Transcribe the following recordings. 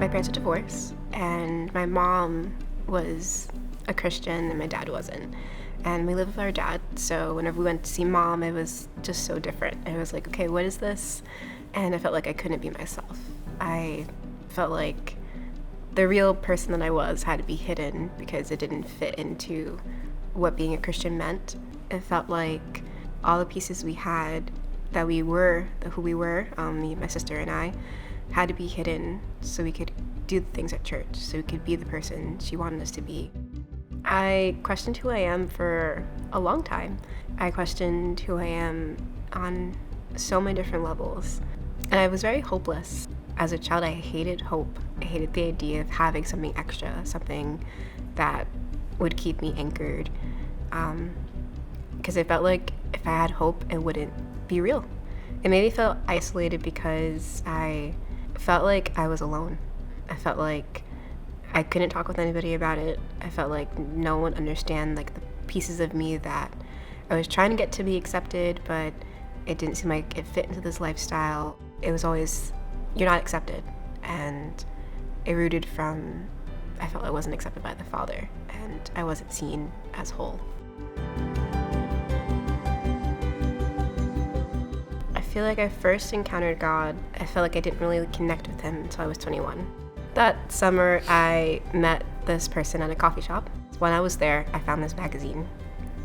my parents are divorced, and my mom was a Christian and my dad wasn't. And we lived with our dad, so whenever we went to see mom, it was just so different. It was like, okay, what is this? And I felt like I couldn't be myself. I felt like the real person that I was had to be hidden because it didn't fit into what being a Christian meant. It felt like all the pieces we had that we were, who we were, me, my sister, and I, had to be hidden so we could do the things at church, so we could be the person she wanted us to be. I questioned who I am for a long time. I questioned who I am on so many different levels. And I was very hopeless. As a child, I hated hope. I hated the idea of having something extra, something that would keep me anchored. Because I felt like if I had hope, it wouldn't be real. It made me feel isolated because I felt like I was alone. I felt like I couldn't talk with anybody about it. I felt like no one understand like the pieces of me that I was trying to get to be accepted, but it didn't seem like it fit into this lifestyle. It was always, you're not accepted. And it rooted from, I felt I wasn't accepted by the Father, and I wasn't seen as whole. I feel like I first encountered God, I felt like I didn't really connect with him until I was 21. That summer, I met this person at a coffee shop. When I was there, I found this magazine.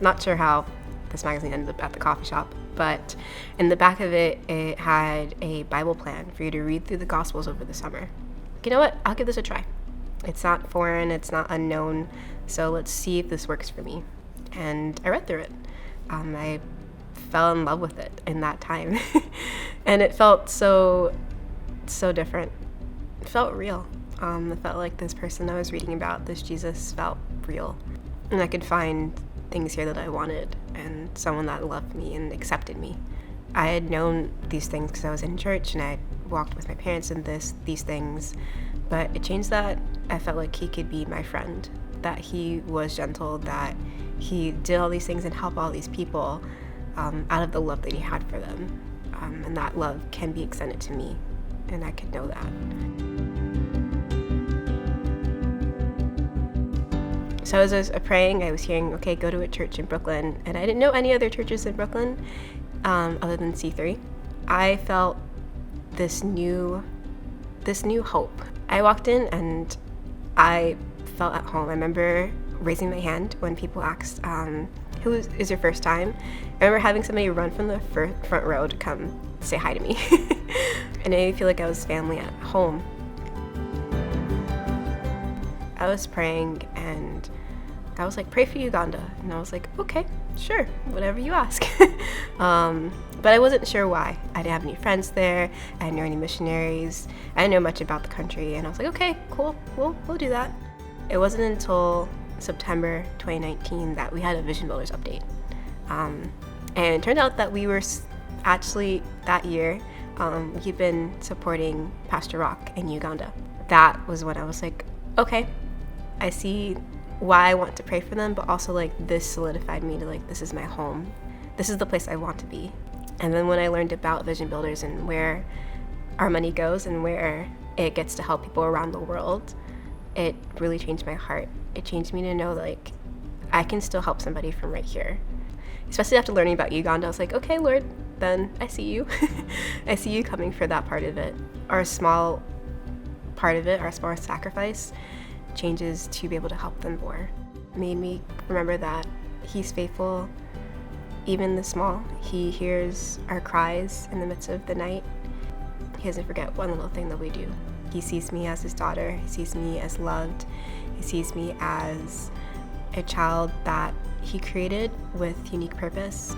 Not sure how this magazine ended up at the coffee shop, but in the back of it, it had a Bible plan for you to read through the Gospels over the summer. You know what? I'll give this a try. It's not foreign, it's not unknown, so let's see if this works for me. And I read through it. I fell in love with it in that time. And it felt so different. It felt real. It felt like this person I was reading about, this Jesus, felt real. And I could find things here that I wanted and someone that loved me and accepted me. I had known these things because I was in church and I walked with my parents in these things, but it changed that I felt like he could be my friend, that he was gentle, that he did all these things and helped all these people out of the love that he had for them. And that love can be extended to me, and I could know that. So as I was praying, I was hearing, okay, go to a church in Brooklyn, and I didn't know any other churches in Brooklyn other than C3. I felt this new hope. I walked in and I felt at home. I remember raising my hand when people asked, who is your first time? I remember having somebody run from the front row to come say hi to me. And it made me feel like I was family at home. I was praying and I was like, pray for Uganda. And I was like, okay, sure, whatever you ask. But I wasn't sure why. I didn't have any friends there. I didn't know any missionaries. I didn't know much about the country. And I was like, okay, cool, we'll do that. It wasn't until September 2019 that we had a Vision Builders update. And it turned out that we were actually, that year, we've been supporting Pastor Rock in Uganda. That was when I was like, okay, I see why I want to pray for them, but also like this solidified me to like, this is my home. This is the place I want to be. And then when I learned about Vision Builders and where our money goes and where it gets to help people around the world, it really changed my heart. It changed me to know like I can still help somebody from right here. Especially after learning about Uganda, I was like, okay, Lord, then I see you. I see you coming for that part of it. Our small part of it, our small sacrifice, changes to be able to help them more. It made me remember that he's faithful, even the small. He hears our cries in the midst of the night. He doesn't forget one little thing that we do. He sees me as his daughter. He sees me as loved. He sees me as a child that he created with unique purpose.